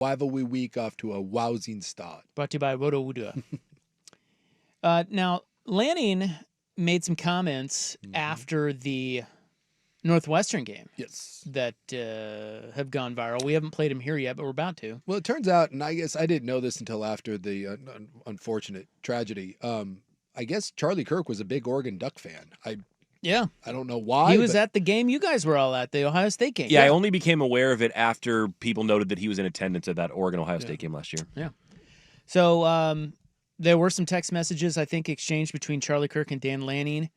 Rivalry week off to a wowsing start. Brought to you by Roto-Wooda. Now, Lanning made some comments after the Northwestern game. Yes. That have gone viral. We haven't played them here yet, but we're about to. Well, it turns out, and I guess I didn't know this until after the unfortunate tragedy. I guess Charlie Kirk was a big Oregon Duck fan. I don't know why. He was at the game you guys were all at, the Ohio State game. Yeah, I only became aware of it after people noted that he was in attendance at that Oregon-Ohio State game last year. Yeah. So there were some text messages, I think, exchanged between Charlie Kirk and Dan Lanning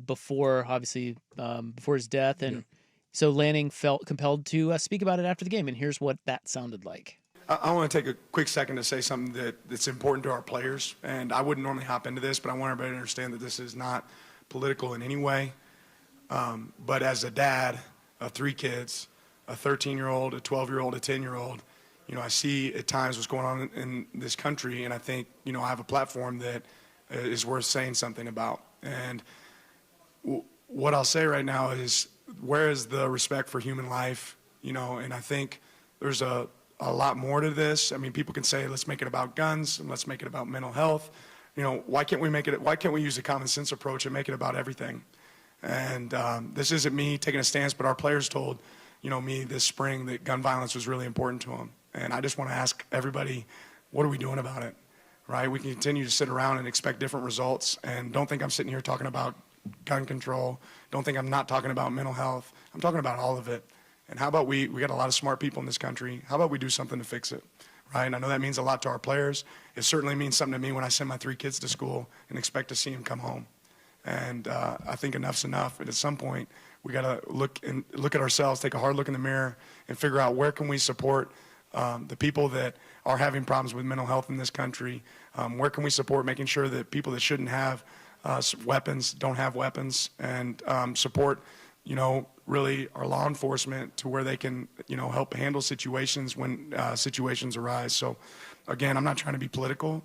before his death. And so Lanning felt compelled to speak about it after the game. And here's what that sounded like. I want to take a quick second to say something that's important to our players. And I wouldn't normally hop into this, but I want everybody to understand that this is not political in any way. But as a dad of 3 kids, a 13-year-old, a 12-year-old, a 10-year-old, I see at times what's going on in this country, and I think, I have a platform that is worth saying something about. And what I'll say right now is, where is the respect for human life? And I think there's a lot more to this. I mean, people can say, let's make it about guns and let's make it about mental health. Why can't we use a common sense approach and make it about everything? And this isn't me taking a stance, but our players told, me this spring that gun violence was really important to them. And I just want to ask everybody, what are we doing about it, right? We can continue to sit around and expect different results. And don't think I'm sitting here talking about gun control. Don't think I'm not talking about mental health. I'm talking about all of it. And how about we got a lot of smart people in this country. How about we do something to fix it, right? And I know that means a lot to our players. It certainly means something to me when I send my 3 kids to school and expect to see them come home. And I think enough's enough. And at some point, we got to look at ourselves, take a hard look in the mirror, and figure out where can we support the people that are having problems with mental health in this country. Where can we support making sure that people that shouldn't have weapons don't have weapons, and support, really our law enforcement to where they can, help handle situations when situations arise. So, again, I'm not trying to be political,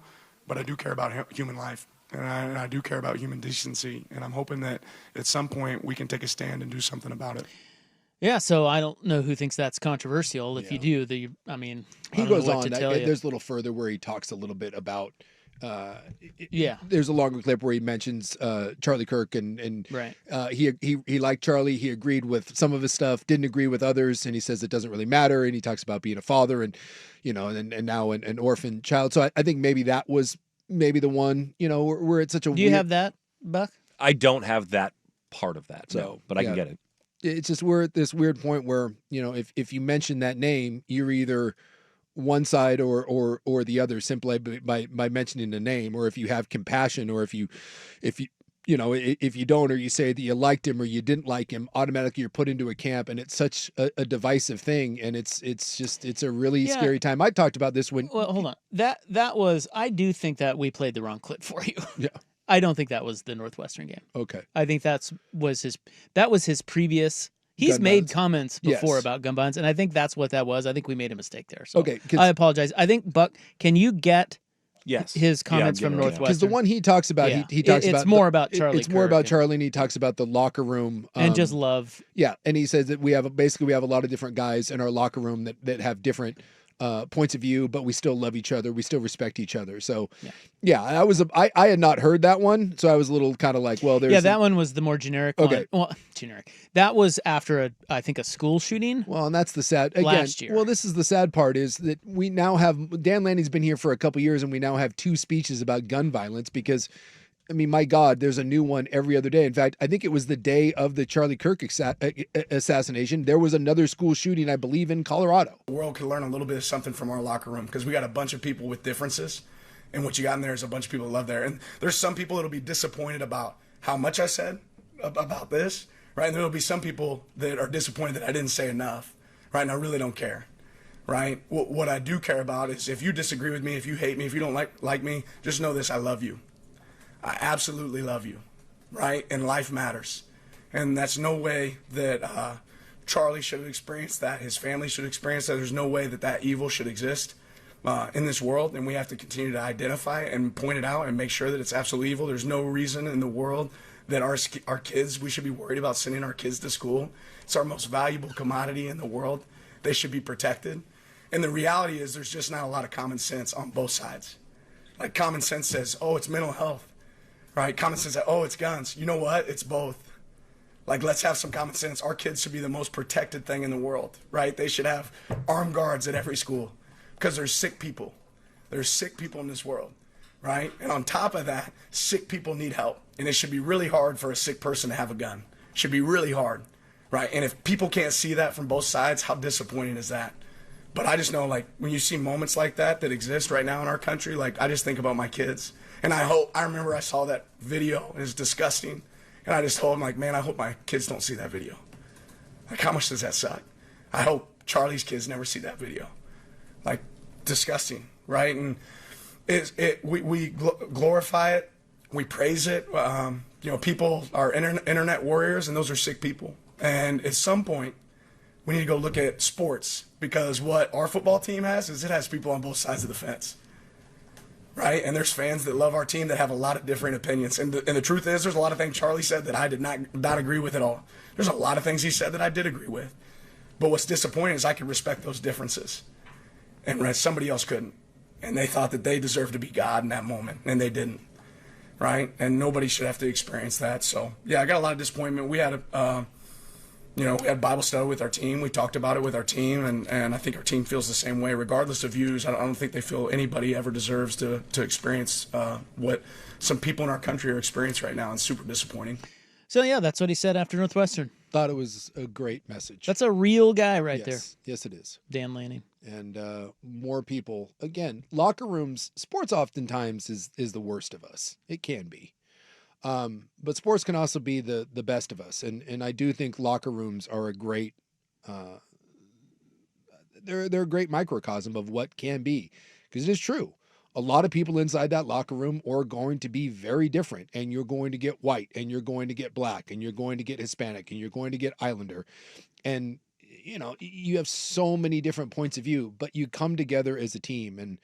but I do care about human life. And I do care about human decency, and I'm hoping that at some point we can take a stand and do something about it. Yeah, so I don't know who thinks that's controversial. If you do, he goes on. There's a little further where he talks a little bit about. There's a longer clip where he mentions Charlie Kirk and right. He liked Charlie. He agreed with some of his stuff, didn't agree with others, and he says it doesn't really matter. And he talks about being a father and and now an orphan child. So I think maybe that was maybe the one where it's such a. Do you have that, Buck? I don't have that part of that, but I can get it. It's just we're at this weird point where if you mention that name, you're either one side or the other simply by mentioning the name, or if you have compassion, or if you don't, or you say that you liked him or you didn't like him, automatically you're put into a camp, and it's such a divisive thing, and it's a really scary time. I talked about this when. Well, hold on. That was. I do think that we played the wrong clip for you. Yeah. I don't think that was the Northwestern game. Okay. I think that was his previous. He's Gun made violence. comments before about gun violence, and I think that's what that was. I think we made a mistake there. So okay, I apologize. I think, Buck, can you get Yes. his comments from Northwestern? Because the one he talks about, he talks about. It's more about Charlie. It's more about Charlie, and he talks about the locker room and just love. Yeah, and he says that we have a lot of different guys in our locker room that have different points of view, but we still love each other. We still respect each other. So, I had not heard that one, so I was a little kind of like, well, there's that one was the more generic one. Well, generic. That was after I think a school shooting. Well, and that's the sad last year. Well, this is the sad part is that we now have Dan Lanning's been here for a couple years, and we now have 2 speeches about gun violence because. I mean, my God, there's a new one every other day. In fact, I think it was the day of the Charlie Kirk assassination. There was another school shooting, I believe, in Colorado. The world could learn a little bit of something from our locker room because we got a bunch of people with differences. And what you got in there is a bunch of people that love there. And there's some people that'll be disappointed about how much I said about this, right? And there'll be some people that are disappointed that I didn't say enough, right? And I really don't care, right? What I do care about is if you disagree with me, if you hate me, if you don't like me, just know this, I love you. I absolutely love you, right? And life matters. And that's no way that Charlie should have experienced that. His family should experience that. There's no way that evil should exist in this world. And we have to continue to identify it and point it out and make sure that it's absolutely evil. There's no reason in the world that our kids, we should be worried about sending our kids to school. It's our most valuable commodity in the world. They should be protected. And the reality is there's just not a lot of common sense on both sides. Like common sense says, oh, it's mental health, right? Common sense says, oh, it's guns. You know what? It's both. Like, let's have some common sense. Our kids should be the most protected thing in the world, right? They should have armed guards at every school because there's sick people. There's sick people in this world, right? And on top of that, sick people need help. And it should be really hard for a sick person to have a gun. It should be really hard, right? And if people can't see that from both sides, how disappointing is that? But I just know, like, when you see moments like that exist right now in our country, like, I just think about my kids. And I remember I saw that video, and it's disgusting. And I just told him, like, man, I hope my kids don't see that video. Like, how much does that suck? I hope Charlie's kids never see that video. Like, disgusting, right? And we glorify it. We praise it. You know, people are internet warriors, and those are sick people. And at some point, we need to go look at sports, because what our football team has is it has people on both sides of the fence. Right? And there's fans that love our team that have a lot of different opinions. And the truth is, there's a lot of things Charlie said that I did not agree with at all. There's a lot of things he said that I did agree with. But what's disappointing is I can respect those differences. And somebody else couldn't. And they thought that they deserved to be God in that moment. And they didn't. Right? And nobody should have to experience that. So, yeah, I got a lot of disappointment. We had we had Bible study with our team. We talked about it with our team, and I think our team feels the same way, regardless of views. I don't think they feel anybody ever deserves to experience what some people in our country are experiencing right now, and super disappointing. So, yeah, that's what he said after Northwestern. Thought it was a great message. That's a real guy right there. Yes, it is. Dan Lanning. And more people. Again, locker rooms, sports oftentimes is the worst of us. It can be. But sports can also be the best of us. And I do think locker rooms are a great, they're a great microcosm of what can be, because it is true. A lot of people inside that locker room are going to be very different, and you're going to get white, and you're going to get black, and you're going to get Hispanic, and you're going to get Islander. And, you know, you have so many different points of view, but you come together as a team. And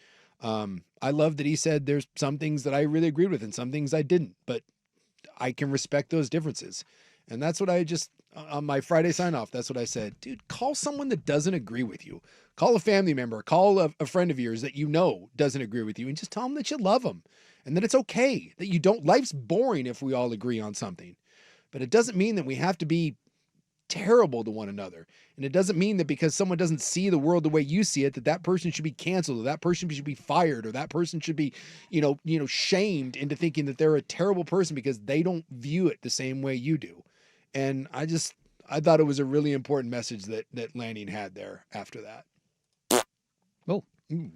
I love that he said there's some things that I really agreed with and some things I didn't, but I can respect those differences. And that's what I just, on my Friday sign off, that's what I said. Dude, call someone that doesn't agree with you. Call a family member, call a friend of yours that you know doesn't agree with you, and just tell them that you love them and that it's okay, that you don't, life's boring if we all agree on something. But it doesn't mean that we have to be terrible to one another. And it doesn't mean that because someone doesn't see the world the way you see it, that person should be canceled, or that person should be fired, or that person should be, shamed into thinking that they're a terrible person because they don't view it the same way you do. And I thought it was a really important message that Lanning had there after that. Oh, Ooh.